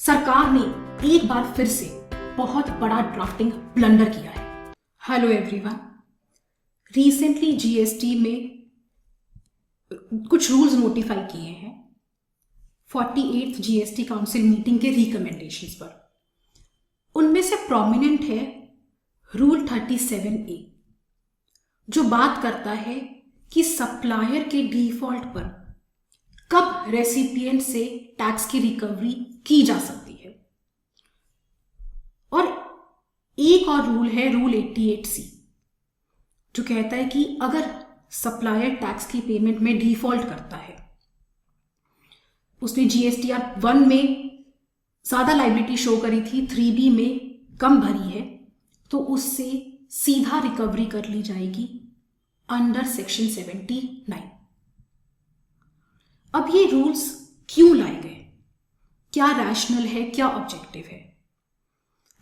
सरकार ने एक बार फिर से बहुत बड़ा ड्राफ्टिंग ब्लंडर किया है। हेलो एवरीवन, रिसेंटली जीएसटी में कुछ रूल्स नोटिफाई किए हैं 48th जीएसटी काउंसिल मीटिंग के रिकमेंडेशंस पर। उनमें से प्रोमिनेंट है रूल 37A, जो बात करता है कि सप्लायर के डिफॉल्ट पर कब रेसिपिएंट से टैक्स की रिकवरी की जा सकती है। और एक और रूल है रूल 88C, जो कहता है कि अगर सप्लायर टैक्स की पेमेंट में डिफॉल्ट करता है, उसने जीएसटीआर 1 में ज्यादा लायबिलिटी शो करी थी, 3B में कम भरी है, तो उससे सीधा रिकवरी कर ली जाएगी अंडर सेक्शन 79। अब ये रूल्स क्यों लाए गए, क्या रैशनल है, क्या ऑब्जेक्टिव है,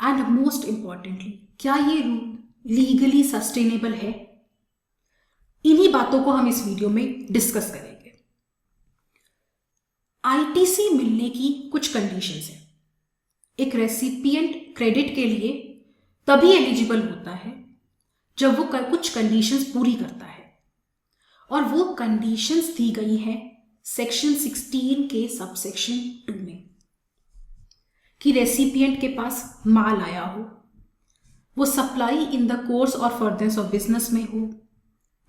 एंड मोस्ट इंपॉर्टेंटली क्या ये रूल लीगली सस्टेनेबल है, इन्हीं बातों को हम इस वीडियो में डिस्कस करेंगे। आईटीसी मिलने की कुछ कंडीशंस हैं। एक रेसिपिएंट क्रेडिट के लिए तभी एलिजिबल होता है जब वो कुछ कंडीशंस पूरी करता है, और वो कंडीशंस दी गई हैं सेक्शन 16 के सबसेक्शन 2 में, कि रेसिपिएंट के पास माल आया हो, वो सप्लाई इन द कोर्स और फर्दरेंस ऑफ बिजनेस में हो,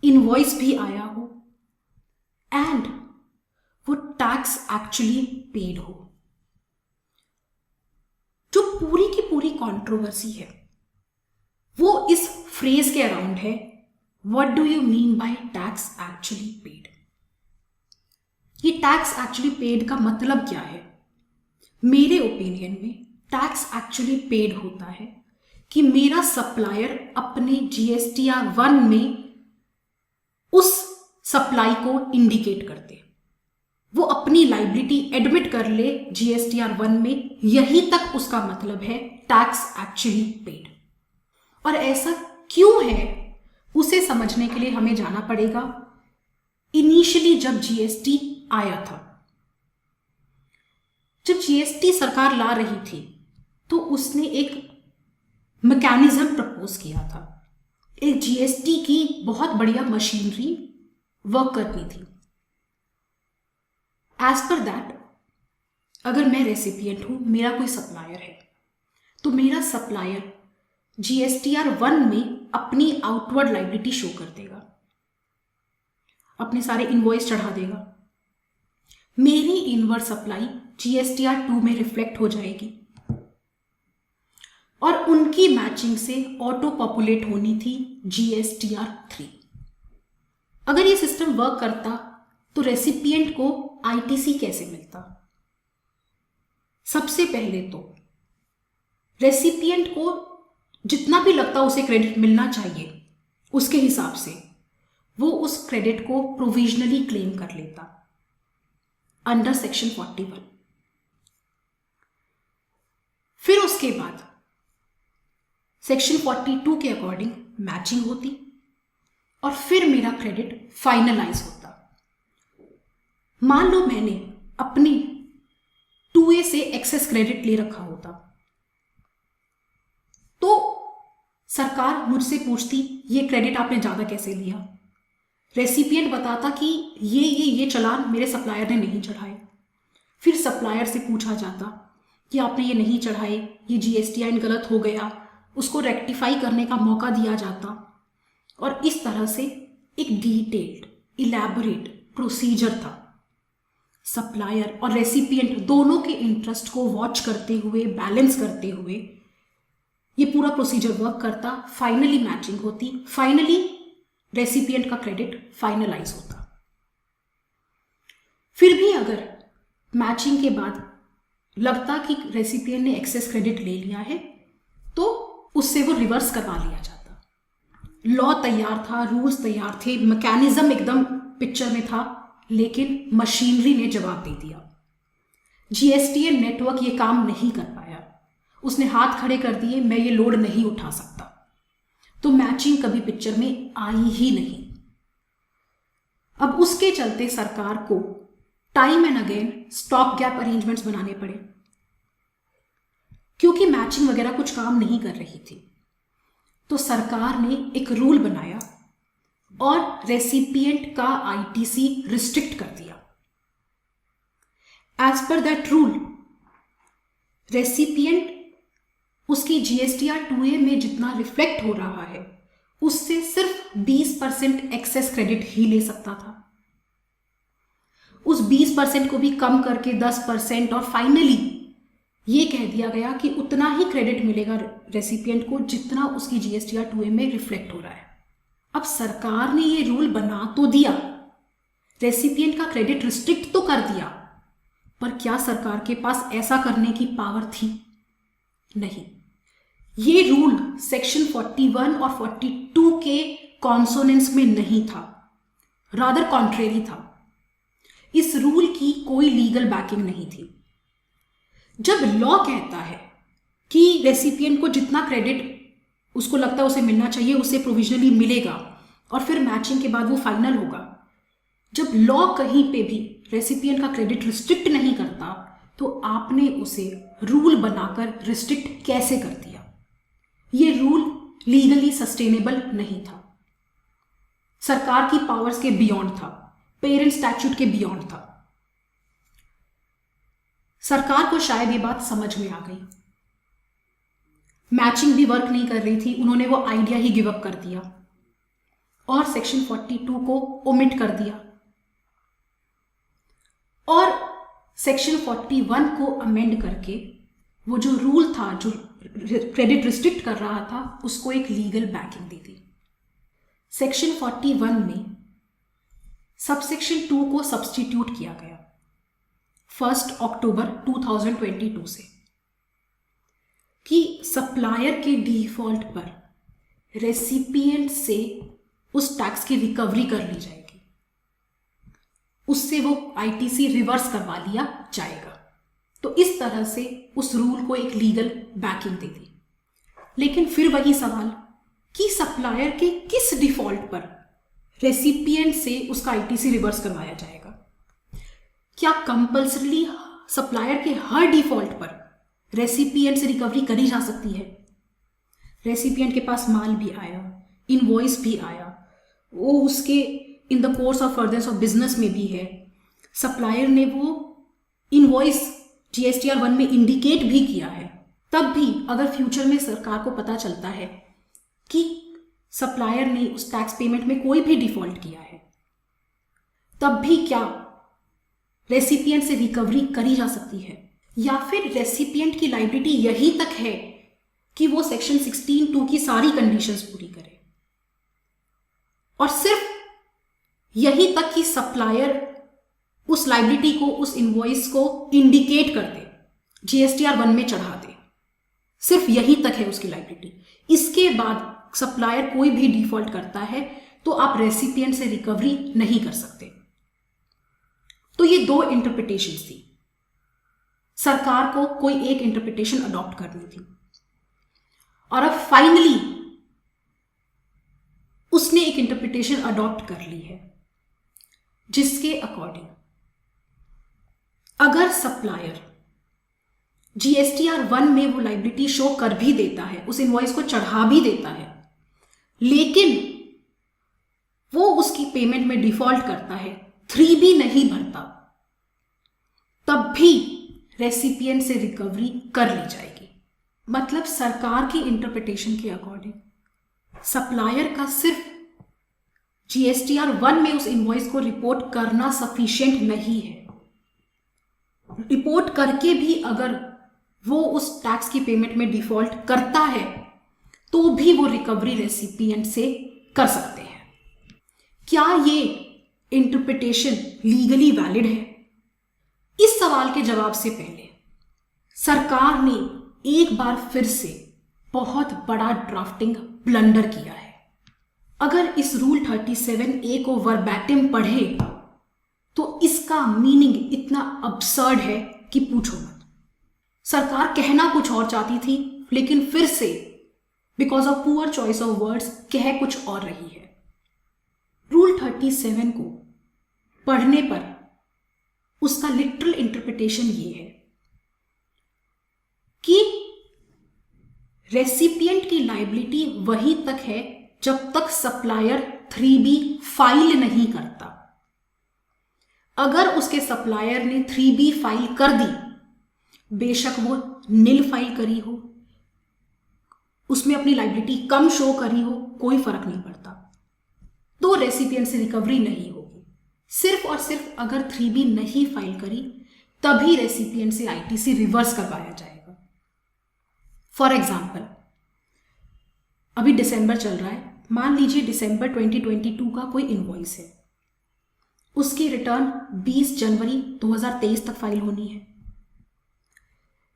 इनवॉइस भी आया हो, एंड वो टैक्स एक्चुअली पेड हो। जो पूरी की पूरी कंट्रोवर्सी है वो इस फ्रेज के अराउंड है, what do you mean by tax actually paid. ये टैक्स एक्चुअली पेड का मतलब क्या है? मेरे ओपिनियन में टैक्स एक्चुअली पेड होता है कि मेरा सप्लायर अपने जीएसटीआर 1 में उस सप्लाई को इंडिकेट कर दे, वो अपनी लायबिलिटी एडमिट कर ले जीएसटीआर 1 में, यही तक उसका मतलब है टैक्स एक्चुअली पेड। और ऐसा क्यों है उसे समझने के लिए हमें जाना पड़ेगा इनिशियली जब जीएसटी आया था। जब जीएसटी सरकार ला रही थी तो उसने एक मैकेनिज्म प्रपोज किया था, एक जीएसटी की बहुत बढ़िया मशीनरी वर्क करनी थी। एज पर दैट, अगर मैं रेसिपिएंट हूं, मेरा कोई सप्लायर है, तो मेरा सप्लायर जीएसटीआर 1 में अपनी आउटवर्ड लायबिलिटी शो कर देगा, अपने सारे इनवॉइस चढ़ा देगा, मेरी इनवर्ड सप्लाई जीएसटीआर 2 में रिफ्लेक्ट हो जाएगी, और उनकी मैचिंग से ऑटो पॉपुलेट होनी थी जीएसटीआर 3। अगर ये सिस्टम वर्क करता तो रेसिपिएंट को आईटीसी कैसे मिलता? सबसे पहले तो रेसिपिएंट को जितना भी लगता उसे क्रेडिट मिलना चाहिए, उसके हिसाब से वो उस क्रेडिट को प्रोविजनली क्लेम कर लेता अंडर सेक्शन 41। फिर उसके बाद सेक्शन 42 के अकॉर्डिंग मैचिंग होती, और फिर मेरा क्रेडिट फाइनलाइज होता। मान लो मैंने अपनी 2A से एक्सेस क्रेडिट ले रखा होता, तो सरकार मुझसे पूछती ये क्रेडिट आपने ज्यादा कैसे लिया। रेसिपिएंट बताता कि ये चालान मेरे सप्लायर ने नहीं चढ़ाए। फिर सप्लायर से पूछा जाता कि आपने ये नहीं चढ़ाए, ये जीएसटीआईन गलत हो गया, उसको रेक्टिफाई करने का मौका दिया जाता, और इस तरह से एक डिटेल्ड इलैबोरेट प्रोसीजर था। सप्लायर और रेसिपिएंट दोनों के इंटरेस्ट को वॉच करते हुए, बैलेंस करते हुए ये पूरा प्रोसीजर वर्क करता। फाइनली मैचिंग होती, फाइनली रेसिपिएंट का क्रेडिट फाइनलाइज होता। फिर भी अगर मैचिंग के बाद लगता कि रेसिपिएंट ने एक्सेस क्रेडिट ले लिया है, तो उससे वो रिवर्स करवा लिया जाता। लॉ तैयार था, रूल्स तैयार थे, मैकेनिज्म एकदम पिक्चर में था, लेकिन मशीनरी ने जवाब दे दिया। जीएसटीएन नेटवर्क ये काम नहीं कर पाया, उसने हाथ खड़े कर दिए, मैं ये लोड नहीं उठा सकता, तो मैचिंग कभी पिक्चर में आई ही नहीं। अब उसके चलते सरकार को time and again stop gap arrangements बनाने पड़े। क्योंकि मैचिंग वगैरह कुछ काम नहीं कर रही थी, तो सरकार ने एक रूल बनाया और रेसिपिएंट का आईटीसी रिस्ट्रिक्ट कर दिया। As per that rule, recipient उसकी जीएसटीआर 2A में जितना रिफ्लेक्ट हो रहा है उससे सिर्फ 20% एक्सेस क्रेडिट ही ले सकता था। उस 20% को भी कम करके 10% और फाइनली ये कह दिया गया कि उतना ही क्रेडिट मिलेगा रेसिपिएंट को जितना उसकी जीएसटीआर 2A में रिफ्लेक्ट हो रहा है। अब सरकार ने ये रूल बना तो दिया, रेसिपिएंट का क्रेडिट रिस्ट्रिक्ट तो कर दिया, पर क्या सरकार के पास ऐसा करने की पावर थी? नहीं। ये रूल सेक्शन 41 और 42 के कॉन्सोनेंस में नहीं था, रादर कॉन्ट्रेरी था। इस रूल की कोई लीगल बैकिंग नहीं थी। जब लॉ कहता है कि रेसिपिएंट को जितना क्रेडिट उसको लगता है उसे मिलना चाहिए उसे प्रोविजनली मिलेगा और फिर मैचिंग के बाद वो फाइनल होगा, जब लॉ कहीं पे भी रेसिपिएंट का क्रेडिट रिस्ट्रिक्ट नहीं करता तो आपने उसे रूल बनाकर रिस्ट्रिक्ट कैसे कर दिया? ये रूल लीगली सस्टेनेबल नहीं था, सरकार की पावर्स के बियॉन्ड था, पेरेंट स्टैट्यूट के बियॉन्ड था। सरकार को शायद ये बात समझ में आ गई, मैचिंग भी वर्क नहीं कर रही थी, उन्होंने वो आइडिया ही गिव अप कर दिया और सेक्शन 42 को ओमिट कर दिया और सेक्शन 41 को अमेंड करके वो जो रूल था जो क्रेडिट रिस्ट्रिक्ट कर रहा था उसको एक लीगल बैकिंग दी थी। सेक्शन 41 में सबसेक्शन 2 को सब्स्टिट्यूट किया गया 1 अक्टूबर 2022 से कि सप्लायर के डिफॉल्ट पर रेसिपिएंट से उस टैक्स की रिकवरी कर ली जाएगी, उससे वो आईटीसी रिवर्स करवा लिया जाएगा। तो इस तरह से उस रूल को एक लीगल बैकिंग दे दी। लेकिन फिर वही सवाल कि सप्लायर के किस डिफॉल्ट पर रेसिपिएंट से उसका आईटीसी रिवर्स करवाया जाएगा? क्या कंपल्सरीली सप्लायर के हर डिफॉल्ट पर रेसिपिएंट से रिकवरी करी जा सकती है? रेसिपिएंट के पास माल भी आया, इनवॉइस भी आया, वो उसके in the course of furtherance of business में भी है, सप्लायर ने वो इनवॉइस जीएसटीआर 1 में इंडिकेट भी किया है, तब भी अगर फ्यूचर में सरकार को पता चलता है कि सप्लायर ने उस टैक्स पेमेंट में कोई भी डिफॉल्ट किया है, तब भी क्या रेसिपिएंट से रिकवरी करी जा सकती है? या फिर रेसिपिएंट की लायबिलिटी यही तक है कि वो सेक्शन 16(2) की सारी कंडीशंस पूरी करे और सिर्फ यही तक कि सप्लायर उस लायबिलिटी को, उस इनवॉइस को इंडिकेट कर दे, जीएसटीआर 1 में चढ़ा दे, सिर्फ यही तक है उसकी लायबिलिटी। इसके बाद सप्लायर कोई भी डिफॉल्ट करता है तो आप रेसिपिएंट से रिकवरी नहीं कर सकते। तो ये दो इंटरप्रिटेशंस थी, सरकार को कोई एक इंटरप्रिटेशन अडॉप्ट करनी थी और अब फाइनली उसने एक इंटरप्रिटेशन अडॉप्ट कर ली है जिसके अकॉर्डिंग अगर सप्लायर जीएसटीआर 1 में वो लायबिलिटी शो कर भी देता है, उस इनवॉइस को चढ़ा भी देता है, लेकिन वो उसकी पेमेंट में डिफॉल्ट करता है, 3B नहीं भरता, तब भी रेसिपिएंट से रिकवरी कर ली जाएगी। मतलब सरकार की इंटरप्रिटेशन के अकॉर्डिंग सप्लायर का सिर्फ जीएसटीआर 1 में उस इनवॉइस को रिपोर्ट करना सफिशिएंट नहीं है। रिपोर्ट करके भी अगर वो उस टैक्स की पेमेंट में डिफॉल्ट करता है तो भी वो रिकवरी रेसिपिएंट से कर सकते हैं। क्या ये इंटरप्रिटेशन लीगली वैलिड है? इस सवाल के जवाब से पहले सरकार ने एक बार फिर से बहुत बड़ा ड्राफ्टिंग ब्लंडर किया है। अगर इस रूल 37A को वर्बैटिम पढ़े तो इसका मीनिंग इतना अब्सर्ड है कि पूछो मत। सरकार कहना कुछ और चाहती थी लेकिन फिर से because of poor choice of words कह कुछ और रही है। रूल 37 को पढ़ने पर उसका लिटरल इंटरप्रिटेशन ये है कि रेसिपिएंट की लायबिलिटी वही तक है जब तक सप्लायर 3B फाइल नहीं करता। अगर उसके सप्लायर ने 3B फाइल कर दी, बेशक वो नील फाइल करी हो, उसमें अपनी लायबिलिटी कम शो करी हो, कोई फर्क नहीं पड़ता, तो रेसिपिएंट से रिकवरी नहीं होगी। सिर्फ और सिर्फ अगर 3B नहीं फाइल करी तभी रेसिपिएंट से आईटीसी रिवर्स करवाया जाएगा। फॉर एग्जाम्पल, अभी दिसंबर चल रहा है, मान लीजिए दिसंबर 2022 का कोई इनवॉइस है, उसकी रिटर्न 20 जनवरी 2023 तक फाइल होनी है।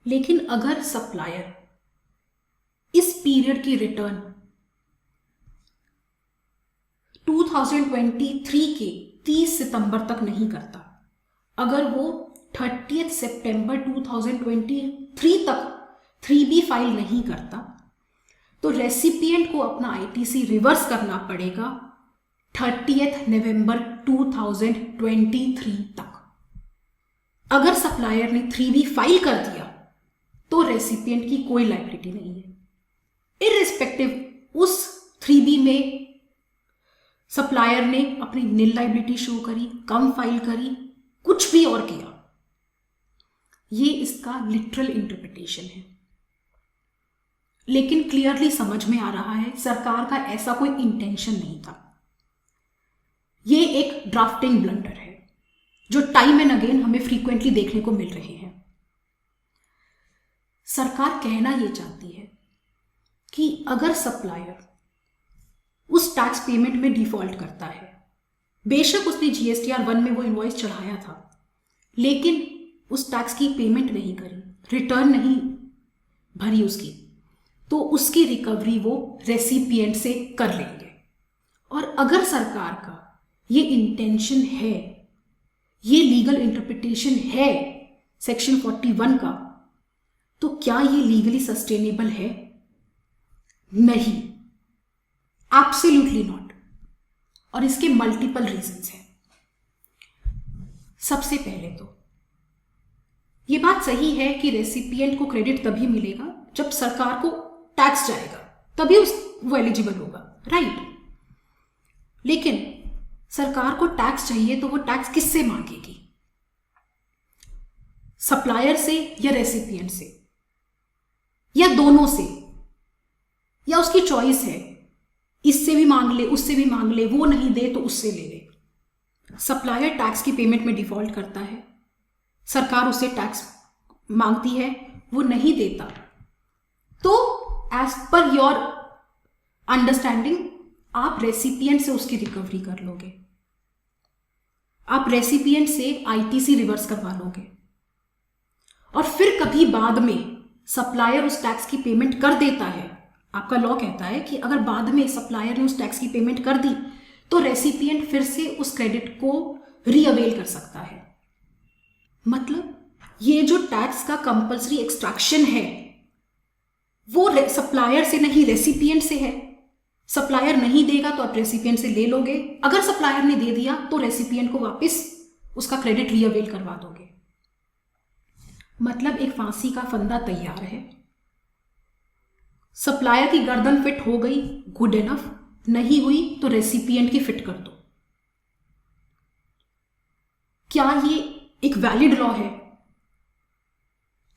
लेकिन अगर सप्लायर इस पीरियड की रिटर्न 2023 के 30 सितंबर तक नहीं करता, अगर वो 30 सितंबर 2023 तक 3B फाइल नहीं करता, तो रेसिपिएंट को अपना आईटीसी रिवर्स करना पड़ेगा 30 नवंबर 2023 तक। अगर सप्लायर ने 3B फाइल कर दिया तो रेसिपिएंट की कोई लायबिलिटी नहीं है, इररिस्पेक्टिव उस 3B में सप्लायर ने अपनी नील लायबिलिटी शो करी, कम फाइल करी, कुछ भी और किया। ये इसका लिटरल इंटरप्रिटेशन है, लेकिन क्लियरली समझ में आ रहा है सरकार का ऐसा कोई इंटेंशन नहीं था। ये एक ड्राफ्टिंग ब्लंडर है जो टाइम एंड अगेन हमें फ्रीक्वेंटली देखने को मिल रहे हैं। सरकार कहना यह चाहती है कि अगर सप्लायर उस टैक्स पेमेंट में डिफॉल्ट करता है, बेशक उसने GSTR 1 में वो इनवॉइस चढ़ाया था, लेकिन उस टैक्स की पेमेंट नहीं करी, रिटर्न नहीं भरी उसकी, तो उसकी रिकवरी वो रेसिपिएंट से कर लेंगे। और अगर सरकार का ये इंटेंशन है, ये लीगल इंटरप्रिटेशन है सेक्शन 41 का, तो क्या ये लीगली सस्टेनेबल है? नहीं, एब्सोल्युटली नॉट। और इसके मल्टीपल रीजंस हैं। सबसे पहले तो ये बात सही है कि रेसिपिएंट को क्रेडिट तभी मिलेगा जब सरकार को टैक्स जाएगा, तभी वो एलिजिबल होगा, राइट? लेकिन सरकार को टैक्स चाहिए तो वो टैक्स किससे मांगेगी? सप्लायर से या रेसिपिएंट से, या दोनों से, या उसकी चॉइस है, इससे भी मांग ले, उससे भी मांग ले, वो नहीं दे तो उससे ले ले। सप्लायर टैक्स की पेमेंट में डिफॉल्ट करता है, सरकार उससे टैक्स मांगती है, वो नहीं देता, तो एज पर योर अंडरस्टैंडिंग आप रेसिपिएंट से उसकी रिकवरी कर लोगे, आप रेसिपिएंट से आईटीसी रिवर्स करवा लोगे। और फिर कभी बाद में सप्लायर उस टैक्स की पेमेंट कर देता है, आपका लॉ कहता है कि अगर बाद में सप्लायर ने उस टैक्स की पेमेंट कर दी तो रेसिपिएंट फिर से उस क्रेडिट को रीअवेल कर सकता है। मतलब ये जो टैक्स का कंपल्सरी एक्सट्रैक्शन है वो सप्लायर से नहीं, रेसिपिएंट से है। सप्लायर नहीं देगा तो आप रेसिपिएंट से ले लोगे, अगर सप्लायर ने दे दिया तो रेसिपिएंट को वापस उसका क्रेडिट रीअवेल करवा दोगे। मतलब एक फांसी का फंदा तैयार है। सप्लायर की गर्दन फिट हो गई, गुड इनफ, नहीं हुई तो रेसिपिएंट की फिट कर दो। क्या ये एक वैलिड लॉ है?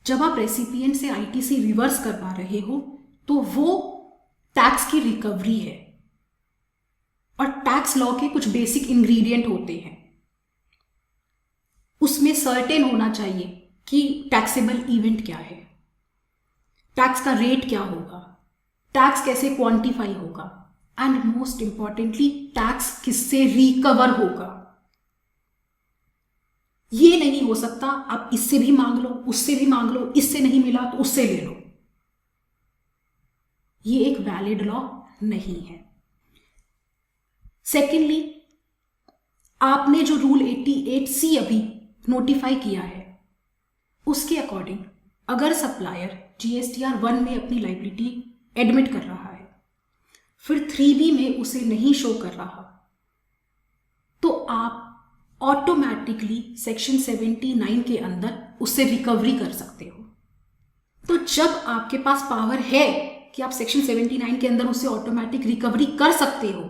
जब आप रेसिपिएंट से आईटीसी रिवर्स करवा रहे हो तो वो टैक्स की रिकवरी है, और टैक्स लॉ के कुछ बेसिक इंग्रेडिएंट होते हैं। उसमें सर्टेन होना चाहिए कि टैक्सेबल इवेंट क्या है, टैक्स का रेट क्या होगा, टैक्स कैसे क्वांटिफाई होगा, एंड मोस्ट इंपॉर्टेंटली टैक्स किससे रिकवर होगा। ये नहीं हो सकता आप इससे भी मांग लो, उससे भी मांग लो, इससे नहीं मिला तो उससे ले लो। ये एक वैलिड लॉ नहीं है। सेकेंडली, आपने जो रूल 88C अभी नोटिफाई किया है उसके अकॉर्डिंग अगर सप्लायर GSTR 1 में अपनी लायबिलिटी एडमिट कर रहा है, फिर 3B में उसे नहीं शो कर रहा, तो आप ऑटोमेटिकली सेक्शन 79 के अंदर उससे रिकवरी कर सकते हो। तो जब आपके पास पावर है कि आप सेक्शन 79 के अंदर उससे ऑटोमेटिक रिकवरी कर सकते हो,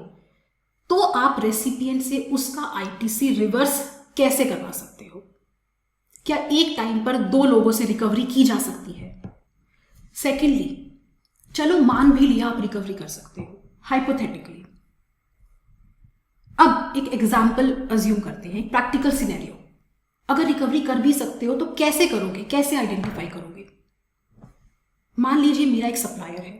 तो आप रेसिपिएंट से उसका आईटीसी रिवर्स कैसे करवा सकते हो? क्या एक टाइम पर 2 लोगों से रिकवरी की जा सकती है? सेकेंडली, चलो मान भी लिया आप रिकवरी कर सकते हो हाइपोथेटिकली। अब एक एग्जाम्पल अज्यूम करते हैं, प्रैक्टिकल सिनेरियो। अगर रिकवरी कर भी सकते हो तो कैसे करोगे, कैसे आइडेंटिफाई करोगे? मान लीजिए मेरा एक सप्लायर है,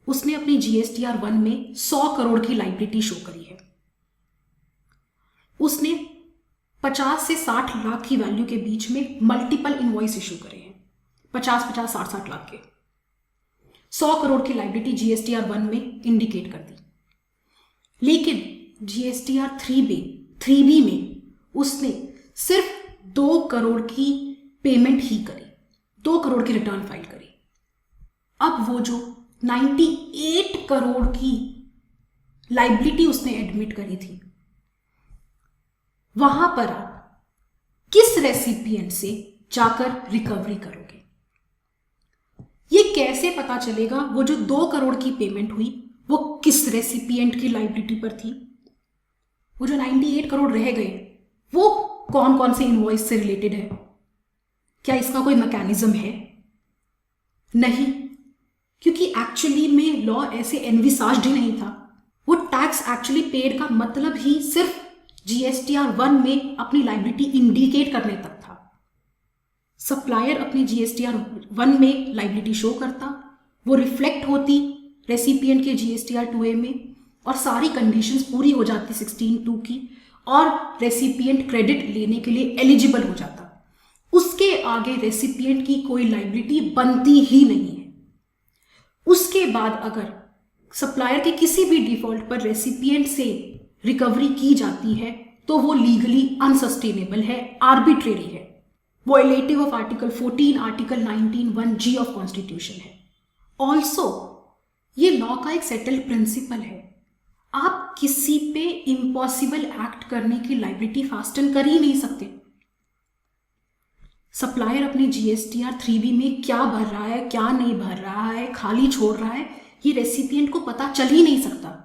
उसने अपनी जीएसटीआर 1 में 100 करोड़ की लायबिलिटी शो करी है। उसने 50 से 60 लाख की वैल्यू के बीच में मल्टीपल इनवॉइस इशू करे हैं, 50-50, 60-60 लाख के। 100 करोड़ की लायबिलिटी जीएसटीआर 1 में इंडिकेट कर दी, लेकिन जीएसटीआर 3B में उसने सिर्फ 2 करोड़ की पेमेंट ही करी, 2 करोड़ की रिटर्न फाइल करी। अब वो जो 98 करोड़ की लायबिलिटी उसने एडमिट करी थी, वहां पर आप किस रेसिपिएंट से जाकर रिकवरी करोगे? ये कैसे पता चलेगा वो जो 2 करोड़ की पेमेंट हुई वो किस रेसिपिएंट की लायबिलिटी पर थी? वो जो 98 करोड़ रह गए वो कौन कौन से इनवॉइस से रिलेटेड है? क्या इसका कोई मैकेनिज्म है? नहीं, क्योंकि एक्चुअली में लॉ ऐसे एनविसाज्ड ही नहीं था। वो टैक्स एक्चुअली पेड का मतलब ही सिर्फ जीएसटीआर 1 में अपनी लायबिलिटी इंडिकेट करने तक था। सप्लायर अपनी जीएसटीआर 1 में लायबिलिटी शो करता, वो रिफ्लेक्ट होती रेसिपिएंट के जीएसटीआर 2A में, और सारी कंडीशंस पूरी हो जाती 16(2) की, और रेसिपिएंट क्रेडिट लेने के लिए एलिजिबल हो जाता। उसके आगे रेसिपिएंट की कोई लायबिलिटी बनती ही नहीं है। उसके बाद अगर सप्लायर के किसी भी डिफॉल्ट पर रेसिपिएंट से रिकवरी की जाती है तो वो लीगली अनसस्टेनेबल है, आर्बिट्रेरी है, violative of article 14, article 19(1)(g) of constitution है। ऑल्सो ये लॉ का एक सेटल्ड प्रिंसिपल है, आप किसी पे इम्पॉसिबल एक्ट करने की लायबिलिटी फास्टन कर ही नहीं सकते। सप्लायर अपने जीएसटीआर 3B में क्या भर रहा है, क्या नहीं भर रहा है, खाली छोड़ रहा है, ये रेसिपिएंट को पता चल ही नहीं सकता।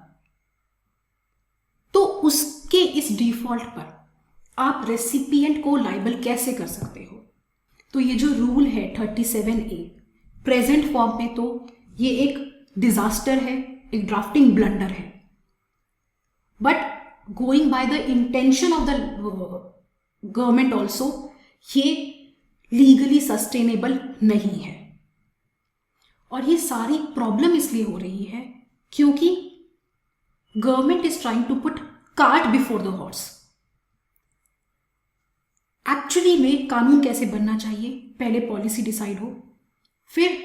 तो उसके इस डिफॉल्ट पर आप रेसिपिएंट को लायबल कैसे कर सकते हो? तो ये जो रूल है 37A प्रेजेंट फॉर्म में तो ये एक डिजास्टर है, एक ड्राफ्टिंग ब्लंडर है, but going by the intention of the government also ये लीगली सस्टेनेबल नहीं है। और ये सारी प्रॉब्लम इसलिए हो रही है क्योंकि government is trying to put cart before the horse. Actually में कानून कैसे बनना चाहिए, पहले पॉलिसी डिसाइड हो, फिर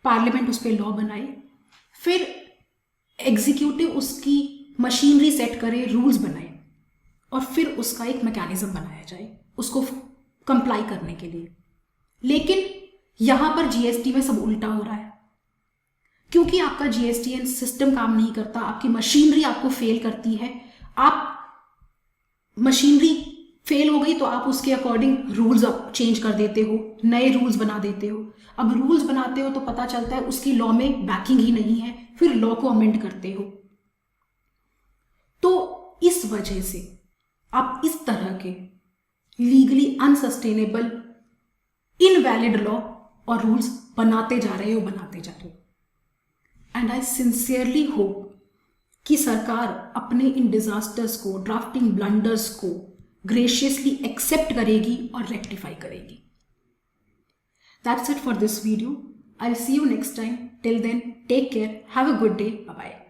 पार्लियामेंट उस पर लॉ बनाए, फिर एग्जीक्यूटिव उसकी मशीनरी सेट करे, रूल्स बनाए, और फिर उसका एक मैकेनिज्म बनाया जाए उसको कंप्लाई करने के लिए। लेकिन यहां पर जीएसटी में सब उल्टा हो रहा है, क्योंकि आपका जीएसटी सिस्टम काम नहीं करता, आपकी मशीनरी आपको फेल करती है। आप मशीनरी फेल हो गई तो आप उसके अकॉर्डिंग रूल्स चेंज कर देते हो, नए रूल्स बना देते हो। अब रूल्स बनाते हो तो पता चलता है उसकी लॉ में बैकिंग ही नहीं है, फिर लॉ को अमेंड करते हो। तो इस वजह से आप इस तरह के लीगली अनसस्टेनेबल इनवैलिड लॉ और रूल्स बनाते जा रहे हो। एंड आई सिंसियरली होप कि सरकार अपने इन डिजास्टर्स को, ड्राफ्टिंग ब्लंडर्स को ग्रेशियसली एक्सेप्ट करेगी और रेक्टिफाई करेगी। That's it for this video. I'll see you next time. Till then, take care. Have a good day. Bye-bye.